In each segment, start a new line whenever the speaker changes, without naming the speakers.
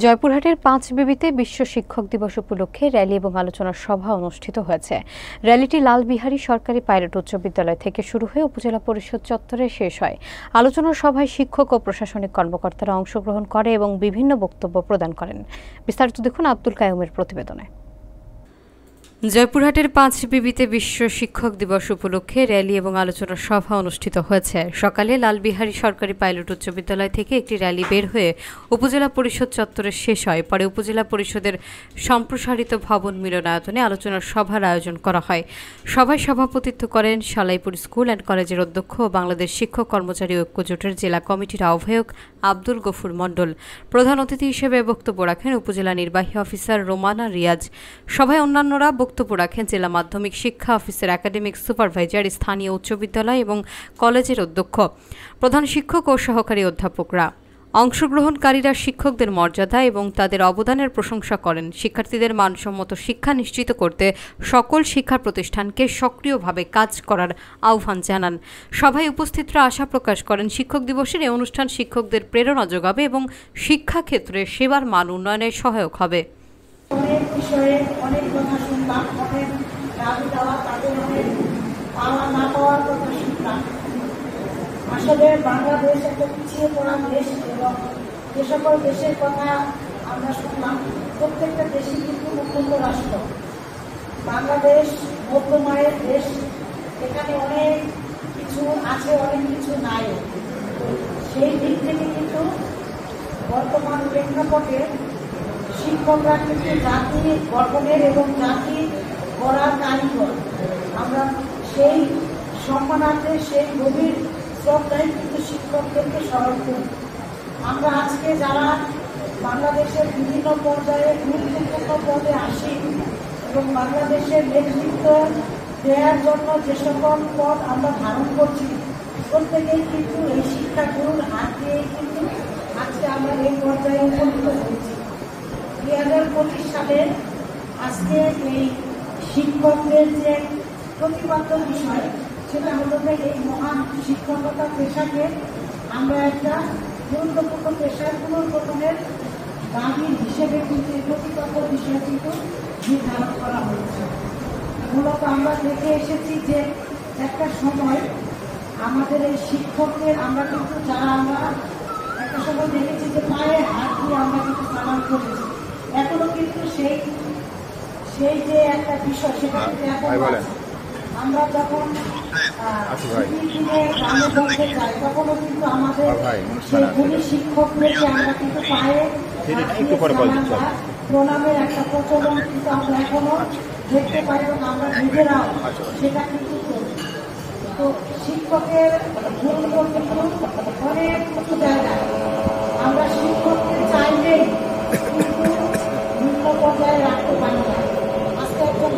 জয়পুরহাটের পাঁচবিবিতে বিশ্ব শিক্ষক দিবস উপলক্ষে র্যালি এবং আলোচনা সভা অনুষ্ঠিত হয়েছে। র্যালিটি লালবিহারী সরকারি পাইলট উচ্চ বিদ্যালয় থেকে শুরু হয়ে উপজেলা পরিষদ চত্বরে শেষ হয়। আলোচনা সভায় শিক্ষক ও প্রশাসনিক কর্মকর্তারা অংশগ্রহণ করে এবং বিভিন্ন বক্তব্য প্রদান করেন। বিস্তারিত দেখুন আব্দুল কায়ুমের প্রতিবেদনে। জয়পুরহাটের পাঁচবিবিতে বিশ্ব শিক্ষক দিবস উপলক্ষে র্যালি এবং আলোচনা সভা অনুষ্ঠিত হয়েছে। সকালে লালবিহারী সরকারি পাইলট উচ্চ বিদ্যালয় থেকে একটি র্যালি বের হয়ে উপজেলা পরিষদ চত্বরে শেষ হয়। পরে উপজেলা পরিষদের সম্প্রসারিত ভবন মিলনায়তনে আলোচনা সভার আয়োজন করা হয়। সভায় সভাপতিত্ব করেন সালাইপুর স্কুল অ্যান্ড কলেজের অধ্যক্ষ ও বাংলাদেশ শিক্ষক কর্মচারী ঐক্য জোটের জেলা কমিটির আহ্বায়ক আব্দুল গফুর মণ্ডল। প্রধান অতিথি হিসেবে বক্তব্য রাখেন উপজেলা নির্বাহী অফিসার রোমানা রিয়াজ। সভায় অন্যান্যরা বক্তব্য রাখেন জেলা মাধ্যমিক শিক্ষা অফিসের একাডেমিক সুপারভাইজার, স্থানীয় উচ্চ বিদ্যালয় এবং কলেজের অধ্যক্ষ, প্রধান শিক্ষক ও সহকারী অধ্যাপকরা। অংশগ্রহণকারীরা শিক্ষকদের মর্যাদা এবং তাদের অবদানের প্রশংসা করেন। শিক্ষার্থীদের মানসম্মত শিক্ষা নিশ্চিত করতে সকল শিক্ষা প্রতিষ্ঠানকে সক্রিয়ভাবে কাজ করার আহ্বান জানান। সভায় উপস্থিতরা আশা প্রকাশ করেন শিক্ষক দিবসের এই অনুষ্ঠান শিক্ষকদের প্রেরণা যোগাবে এবং শিক্ষাক্ষেত্রে সেবার মান উন্নয়নে সহায়ক হবে।
অনেক বিষয়ে অনেক কথা শুনলাম, অনেক দাবি দেওয়া, তাদের অনেক পাওয়া না পাওয়ার কথা শুনলাম। আসলে বাংলাদেশ একটা পিছিয়ে পড়া দেশ এবং যে সকল দেশের কথা আমরা শুনলাম প্রত্যেকটা দেশই কিন্তু উন্নত রাষ্ট্র। বাংলাদেশ মধ্যমায়ের দেশ, এখানে অনেক কিছু আছে, অনেক কিছু নাই। সেই দিক থেকে কিন্তু বর্তমান প্রেক্ষাপটে শিক্ষকরা কিন্তু জাতি গঠনের এবং জাতি গড়ার কারিগর। আমরা সেই সম্মানার্থে সেই গভীর শ্রদ্ধায় কিন্তু শিক্ষকদেরকে স্মরণ করি। আমরা আজকে যারা বাংলাদেশের বিভিন্ন পর্যায়ে গুরুত্বপূর্ণ পদে আসি এবং বাংলাদেশের নেতৃত্ব দেওয়ার জন্য যে সকল পদ আমরা ধারণ করছি, প্রত্যেকেই কিন্তু এই শিক্ষাগুরুর হাত দিয়েই কিন্তু আজকে আমরা এই পর্যায়ে উপনীত হয়েছি। 2025 সালে আজকে এই শিক্ষকদের যে প্রতিপাদ্য বিষয়, সেটা হলো যে এই মহান শিক্ষকতা পেশাকে আমরা একটা গুরুত্বপূর্ণ পেশার পুনর্গঠনের দাবি হিসেবে কিন্তু এই প্রতিপাদ্য বিষয় কিন্তু নির্ধারণ করা হয়েছে। মূলত আমরা দেখে এসেছি যে একটা সময় আমাদের এই শিক্ষকদের আমরা কিন্তু যারা আমরা একটা সময় দেখেছি যে পায়ে হাত দিয়ে আমরা কিন্তু সালাম করেছি। এখনো কিন্তু সেই যে একটা বিষয় সেটা কিন্তু এখন আমরা যখন গ্রামে বলতে যাই তখনও কিন্তু আমাদের সেই গুণী শিক্ষকদেরকে আমরা কিন্তু পায়ে প্রণামের একটা প্রচলন কিন্তু আমরা এখনো দেখতে পাই এবং আমরা নিজেরাও সেটা কিন্তু করি। তো শিক্ষকের গুরুত্ব কিন্তু অনেক কিছু জায়গায় আমরা শিক্ষককে চাইলেই কিন্তু নিম্ন পর্যায়ে রাখতে পারি না। আজকে একজন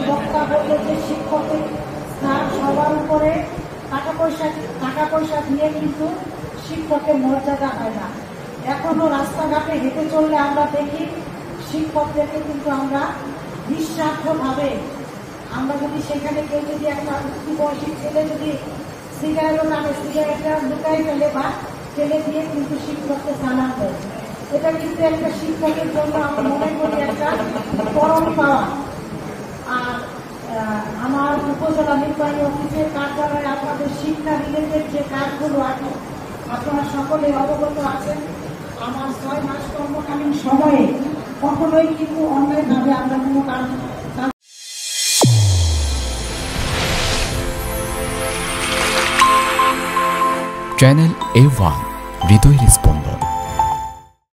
বক্তা বলল যে শিক্ষকের স্থান সবার উপরে, টাকা পয়সা দিয়ে কিন্তু শিক্ষকের মর্যাদা হয় না। এখনো রাস্তাঘাটে হেঁটে চললে আমরা দেখি শিক্ষকদেরকে কিন্তু আমরা নিঃস্বার্থভাবে, আমরা যদি সেখানে কেউ যদি একটা উচ্চ বয়সী ছেলে যদি সিগারেটও নামে সিগারেটটা লুকাই ফেলে বা ফেলে দিয়ে কিন্তু শিক্ষককে সালাম দেয়, এটা কিন্তু একটা শিক্ষকের জন্য আমি মনে করি একটা পরম পাওয়া। আর আমার উপজেলা নির্বাহী অফিসের কার্যালয়ে আপনাদের শিক্ষা রিলেটেড যে কাজগুলো আছে আপনারা সকলে অবগত আছেন। আমার 6 মাস কর্মকালীন সময়ে কখনোই কিন্তু অন্যায়ভাবে আমরা কোনো কাজ
চ্যানেল A1 হৃদয়ের স্পন্দন।